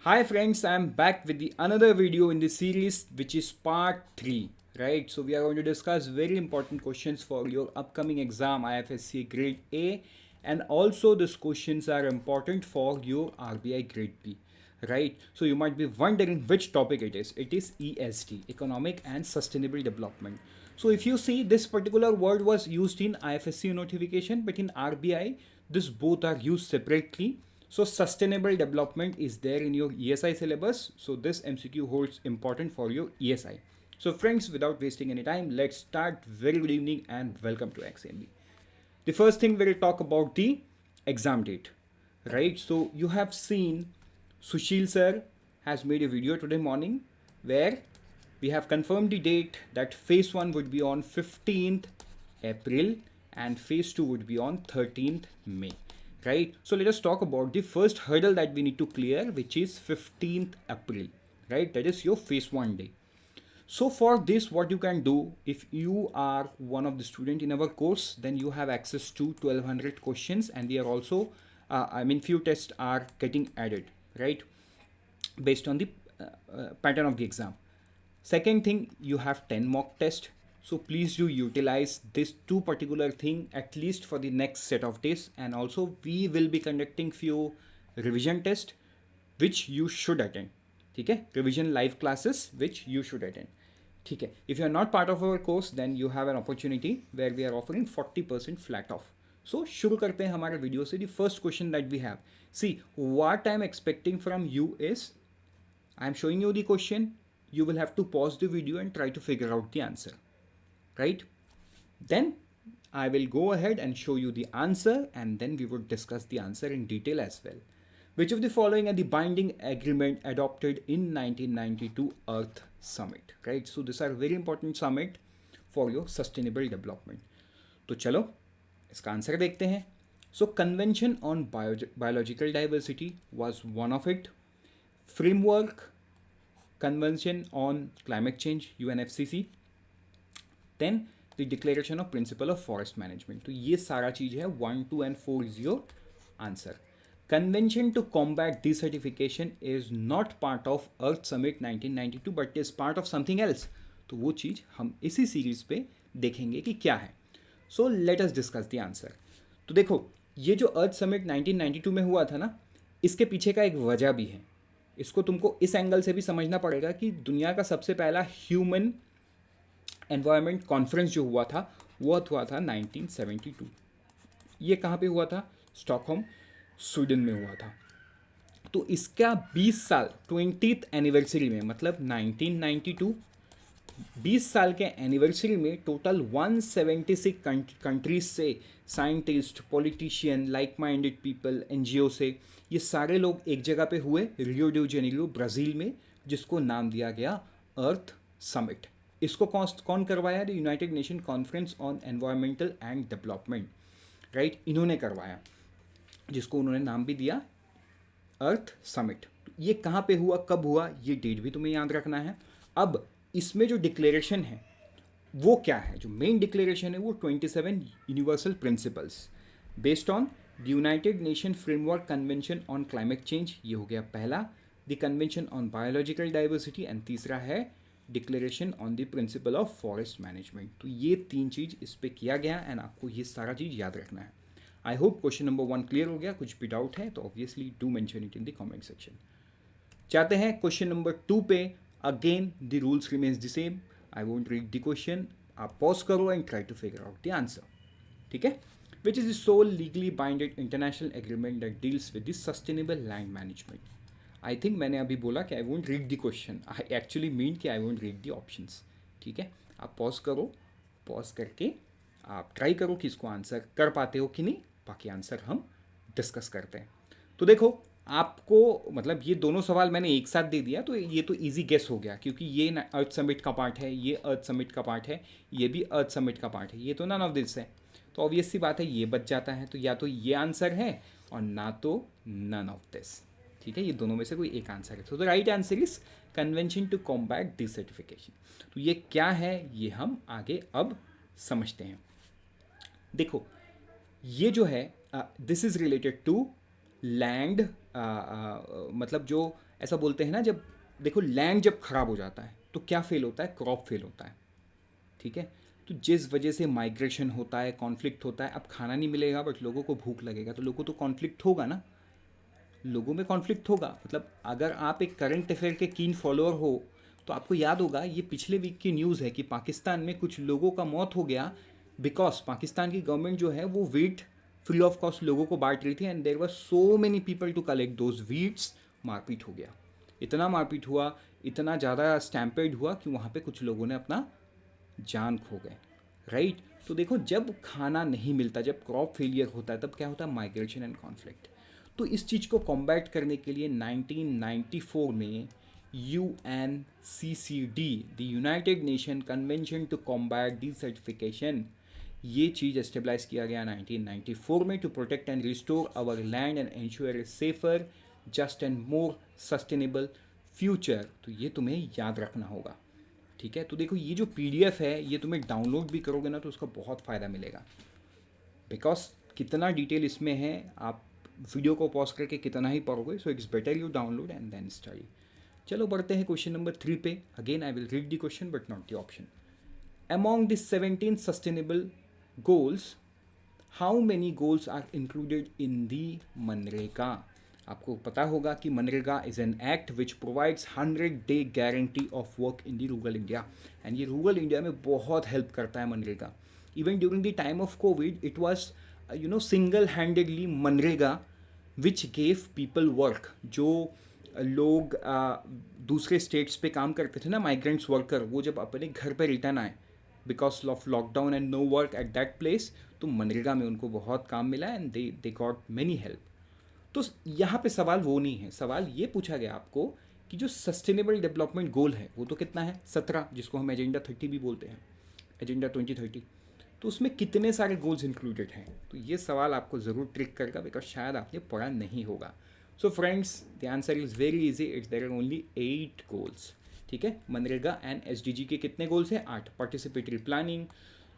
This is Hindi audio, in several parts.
Hi friends, I am back with the another video in the series which is part 3, right? So we are going to discuss very important questions for your upcoming exam IFSC grade A, and also these questions are important for your RBI grade B, right? So you might be wondering which topic it is. It is ESD, Economic and Sustainable Development. So if you see, this particular word was used in IFSC notification, but in RBI this both are used separately. So sustainable development is there in your ESI syllabus. So this MCQ holds important for your ESI. So friends, without wasting any time, let's start. Very good evening and welcome to XMB. The first thing we'll talk about the exam date, right? So you have seen Sushil sir has made a video today morning where we have confirmed the date that phase 1 would be on 15th April and phase 2 would be on 13th May, right? So let us talk about the first hurdle that we need to clear, which is 15th April, right? That is your phase 1 day. So for this, what you can do, if you are one of the student in our course, then you have access to 1200 questions, and we are also few tests are getting added, right, based on the pattern of the exam. Second thing, you have 10 mock test. So please do utilize this two particular thing at least for the next set of days. And also we will be conducting few revision test which you should attend. Okay, revision live classes which you should attend. Okay, if you are not part of our course, then you have an opportunity where we are offering 40% flat off. So शुरू करते हैं हमारे वीडियो से. The first question that we have, see, what I am expecting from you is, I am showing you the question. You will have to pause the video and try to figure out the answer, right? Then I will go ahead and show you the answer, and then we would discuss the answer in detail as well. Which of the following are the binding agreement adopted in 1992 Earth Summit, right? So these are very important summit for your sustainable development. तो चलो इसका आंसर देखते हैं. So Convention on Biological Diversity was one of it. Framework Convention on Climate Change, UNFCCC. Then the Declaration of Principle of Forest Management. तो ये सारा चीज है 1, 2 and 4 is your answer. Convention to combat desertification is not part of Earth Summit 1992 but is part of something else. तो वो चीज़ हम इसी सीरीज पे देखेंगे कि क्या है. So let us discuss the answer. तो देखो, ये जो अर्थ समिट 1992 में हुआ था ना, इसके पीछे का एक वजह भी है. इसको तुमको इस एंगल से भी समझना पड़ेगा कि दुनिया का सबसे पहला ह्यूमन एनवायरनमेंट कॉन्फ्रेंस जो हुआ था वो हुआ था 1972. ये कहाँ पे हुआ था? स्टॉकहोम, स्वीडन में हुआ था. तो इसका 20 साल 20th एनिवर्सरी में, मतलब 1992, 20 साल के एनिवर्सरी में टोटल 176 कंट्रीज से scientist, politician, like minded people, NGO से, ये सारे लोग एक जगह पे हुए रियो डी जेनेरियो, ब्राज़ील में, जिसको नाम दिया गया अर्थ समिट. इसको कौन करवाया? The united nation conference on environmental and development, right, इन्होंने करवाया, जिसको उन्होंने नाम भी दिया अर्थ समिट. ये कहाँ पे हुआ, कब हुआ, ये डेट भी तुम्हें याद रखना है. अब इसमें जो डिक्लेरेशन है वो क्या है? जो मेन डिक्लेरेशन है वो 27 universal principles based on the united nation framework convention on climate change, ये हो गया पहला. The convention on biological diversity, and तीसरा है declaration on the principle of forest management. तो ये तीन चीज़ इस पर किया गया एंड आपको ये सारा चीज़ याद रखना है. I hope question number 1 clear हो गया. कुछ भी डाउट है तो obviously do mention it in the comment section. चाहते हैं क्वेश्चन नंबर 2 पे. Again the rules remains the same. I won't read the question, आप पॉज करो and try to figure out the answer. ठीक है? Which is the sole legally binded international agreement that deals with the sustainable land management. I think मैंने अभी बोला कि I won't read the question, I actually mean कि I won't read the options. ठीक है? आप पॉज करो, पॉज करके आप ट्राई करो कि इसको आंसर कर पाते हो कि नहीं. बाकी आंसर हम डिस्कस करते हैं. तो देखो, आपको मतलब ये दोनों सवाल मैंने एक साथ दे दिया तो ये तो इजी गेस हो गया, क्योंकि ये अर्थ समिट का पार्ट है, ये अर्थ समिट का पार्ट है, ये भी अर्थ समिट का पार्ट है, ये तो नन ऑफ दिस है. तो ऑब्वियस सी बात है ये बच जाता है. तो या तो ये आंसर है और ना तो नन ऑफ दिस. ठीक है? ये दोनों में से कोई एक आंसर है. तो the right answer is convention to combat desertification. तो ये क्या है ये हम आगे अब समझते हैं. देखो, ये जो है this is related to land मतलब जो ऐसा बोलते हैं ना, जब देखो लैंड जब खराब हो जाता है तो क्या फेल होता है, क्रॉप फेल होता है, ठीक है। तो जिस वजह से माइग्रेशन होता है, कॉन्फ्लिक्ट होता है, अब खाना नहीं मिलेगा बट लोगों को भूख लगेगा, तो लोगों को तो कॉन्फ्लिक्ट होगा ना, लोगों में कॉन्फ्लिक्ट होगा। मतलब अगर आप एक करंट अफेयर के कीन फॉलोअर हो तो आपको याद होगा, ये पिछले वीक की न्यूज़ है कि पाकिस्तान में कुछ लोगों का मौत हो गया बिकॉज पाकिस्तान की गवर्नमेंट जो है वो वीट फ्री ऑफ कॉस्ट लोगों को बांट रही थी and there were so many people to collect those wheats. मारपीट हो गया, इतना मारपीट हुआ, इतना ज़्यादा स्टैम्पेड हुआ कि वहाँ पे कुछ लोगों ने अपना जान खो गए, राइट। तो देखो जब खाना नहीं मिलता, जब क्रॉप फेलियर होता है, तब क्या होता है, माइग्रेशन एंड कॉन्फ्लिक्ट। तो इस चीज़ को कॉम्बैट करने के लिए 1994 में UNCCD, the united nation convention to combat desertification, ये चीज़ एस्टेब्लाइज किया गया 1994 में, to protect and restore our land and ensure a safer, just and more sustainable future. तो ये तुम्हें याद रखना होगा, ठीक है। तो देखो ये जो PDF है ये तुम्हें डाउनलोड भी करोगे ना तो उसका बहुत फ़ायदा मिलेगा, बिकॉज कितना डिटेल इसमें है, आप वीडियो को पॉज करके कितना ही पढ़ोगे, so it's better you download and then study. चलो बढ़ते हैं क्वेश्चन नंबर 3 पे। Again I will read the question but not the option. Among the 17 sustainable goals, how many goals are included in the मनरेगा। आपको पता होगा कि मनरेगा is an act which provides 100-day guarantee of work in the rural India, and ये रूरल इंडिया में बहुत हेल्प करता है MNREGA. Even during the time of Covid it was single handedly MNREGA which gave people work. जो लोग दूसरे स्टेट्स पे काम करते थे ना, माइग्रेंट्स वर्कर, वो जब अपने घर पे रिटर्न आए because of lockdown and no work at that place, तो मनरेगा में उनको बहुत काम मिला and they got many help. तो यहाँ पे सवाल वो नहीं है, सवाल ये पूछा गया आपको कि जो सस्टेनेबल डेवलपमेंट गोल है वो तो कितना है, 17, जिसको हम एजेंडा 30 भी बोलते हैं, एजेंडा 2030। तो उसमें कितने सारे गोल्स इंक्लूडेड हैं, तो ये सवाल आपको ज़रूर ट्रिक करेगा बिकॉज शायद आपने पढ़ा नहीं होगा। So friends the answer is very easy, it's there are only 8 goals, ठीक है। मनरेगा एंड SDG के कितने गोल्स हैं, 8। Participatory planning,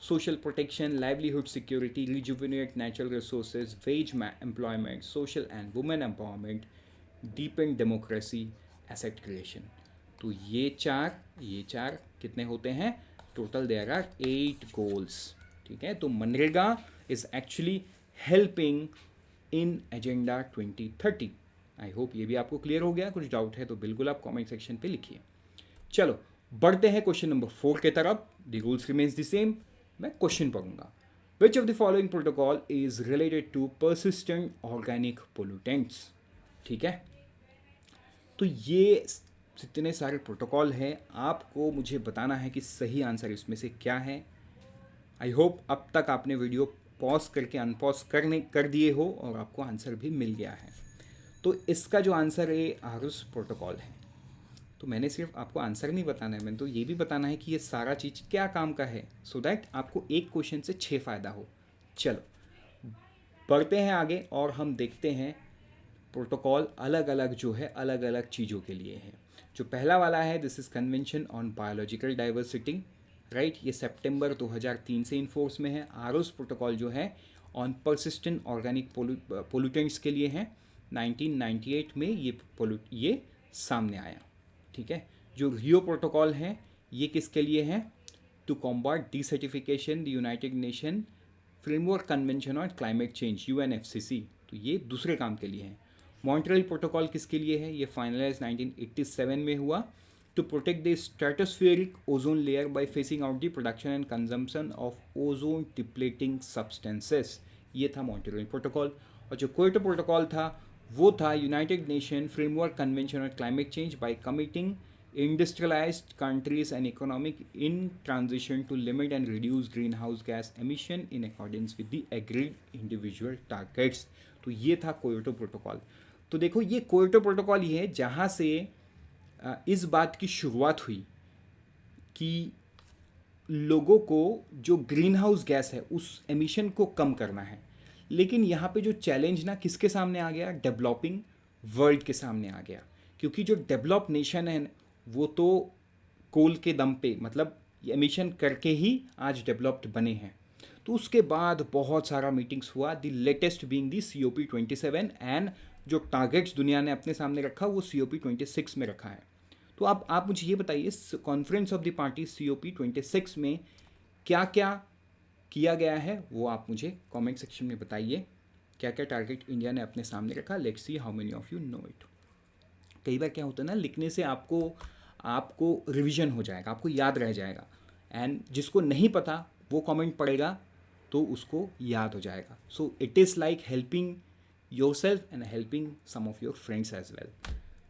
social protection, livelihood security, rejuvenate natural resources, wage employment, social and women empowerment, deepen democracy, asset creation। तो ये चार कितने होते हैं, टोटल देयर आर 8 गोल्स, ठीक है। तो MNREGA is actually helping in agenda 2030। I hope ये भी आपको क्लियर हो गया। कुछ डाउट है तो बिल्कुल आप कमेंट सेक्शन पे लिखिए। चलो बढ़ते हैं क्वेश्चन नंबर 4 के तरफ। The rules remains the same. मैं क्वेश्चन पढ़ूंगा। Which of the following protocol is related to persistent organic pollutants, ठीक है। तो ये जितने सारे प्रोटोकॉल हैं आपको मुझे बताना है कि सही आंसर इसमें से क्या है। आई होप अब तक आपने वीडियो पॉज करके अनपॉज कर दिए हो और आपको आंसर भी मिल गया है। तो इसका जो आंसर है आरुस प्रोटोकॉल है। तो मैंने सिर्फ आपको आंसर नहीं बताना है, मैंने तो ये भी बताना है कि ये सारा चीज़ क्या काम का है, सो दैट आपको एक क्वेश्चन से 6 फ़ायदा हो। चलो बढ़ते हैं आगे और हम देखते हैं प्रोटोकॉल अलग अलग जो है अलग अलग चीज़ों के लिए है। जो पहला वाला है this is convention on biological diversity, right. ये सितंबर 2003 से इन्फोर्स में है। आरोस प्रोटोकॉल जो है ऑन परसिस्टेंट ऑर्गेनिक पोल्यूटेंट्स के लिए है। 1998 में ये सामने आया, ठीक है। जो रियो प्रोटोकॉल है ये किसके लिए है, to combat desertification, the united nation framework convention on climate change, UNFCC, तो ये दूसरे काम के लिए है। मॉन्ट्रियल प्रोटोकॉल किसके लिए है, ये फाइनलाइज 1987 में हुआ, to protect the stratospheric ozone layer by phasing out the production and consumption of ozone depleting substances, ये था मॉन्ट्रियल प्रोटोकॉल। और जो क्योटो प्रोटोकॉल था वो था United nation framework convention on climate change bye committing industrialized countries and economic in transition to limit and reduce greenhouse gas emission in accordance with the agreed individual targets। तो ये था क्योटो प्रोटोकॉल। तो देखो ये क्योटो प्रोटोकॉल ये है जहाँ से इस बात की शुरुआत हुई कि लोगों को जो ग्रीन हाउस गैस है उस एमिशन को कम करना है। लेकिन यहाँ पे जो चैलेंज ना किसके सामने आ गया, डेवलपिंग वर्ल्ड के सामने आ गया, क्योंकि जो डेवलप नेशन है वो तो कोल के दम पे, मतलब एमिशन करके ही आज डेवलप्ड बने हैं। तो उसके बाद बहुत सारा मीटिंग्स हुआ, the latest being the COP27 and जो टारगेट्स दुनिया ने अपने सामने रखा वो COP26 में रखा है। तो अब आप मुझे ये बताइए conference of the party COP26 में क्या क्या किया गया है, वो आप मुझे कमेंट सेक्शन में बताइए। क्या क्या टारगेट इंडिया ने अपने सामने रखा, let's see how many of you know it. कई बार क्या होता है ना, लिखने से आपको आपको रिवीजन हो जाएगा, आपको याद रह जाएगा, एंड जिसको नहीं पता वो कमेंट पढ़ेगा तो उसको याद हो जाएगा। So it is like helping yourself and helping some of your friends as well.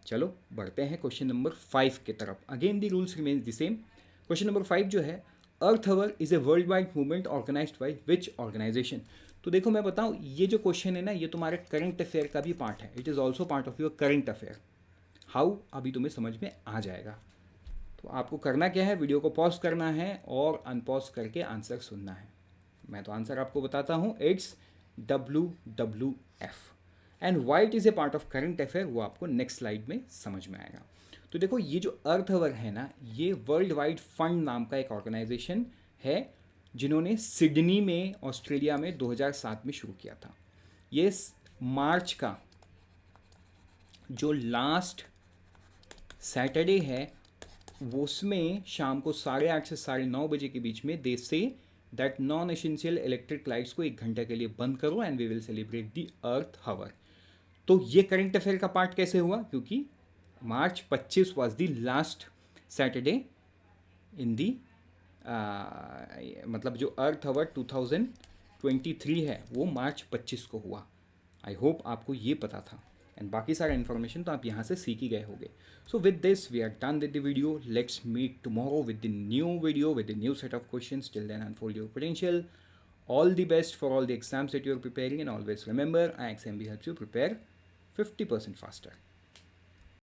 चलो बढ़ते हैं क्वेश्चन नंबर 5 की तरफ। Again the rules remains the same. Question number 5 जो है, earth hour is a world wide movement organised by which organisation. तो देखो मैं बताऊँ, ये जो क्वेश्चन है ना, ये तुम्हारे करंट अफेयर का भी पार्ट है। It is also part of your current affair. How, अभी तुम्हें समझ में आ जाएगा। तो आपको करना क्या है, वीडियो को पॉज करना है और अनपॉज करके आंसर सुनना है। मैं तो आंसर आपको बताता हूँ, it's WWF। And why it is a part of current affair, वो आपको नेक्स्ट स्लाइड में समझ में आएगा। तो देखो, ये जो अर्थ आवर है ना, ये वर्ल्ड वाइड फंड नाम का एक ऑर्गेनाइजेशन है, जिन्होंने सिडनी में ऑस्ट्रेलिया में 2007 में शुरू किया था। ये मार्च का जो लास्ट सैटरडे है, वो उसमें शाम को 8:30 से 9:30 बजे के बीच में they say that non essential electric lights को 1 घंटे के लिए बंद करो and we will celebrate the earth hour. तो ये करंट अफेयर का पार्ट कैसे हुआ, क्योंकि March 25 was the last Saturday in the मतलब जो अर्थ हावर 2023 है वो मार्च 25 को हुआ। आई होप आपको ये पता था, एंड बाकी सारा इन्फॉर्मेशन तो आप यहाँ से सीख ही गए होंगे। So with this we are done with the video. Let's meet tomorrow with the new video with the new set of questions. Till then, unfold your potential. All the best for all the exams that you are preparing, and always remember, IXMB helps you prepare 50% faster.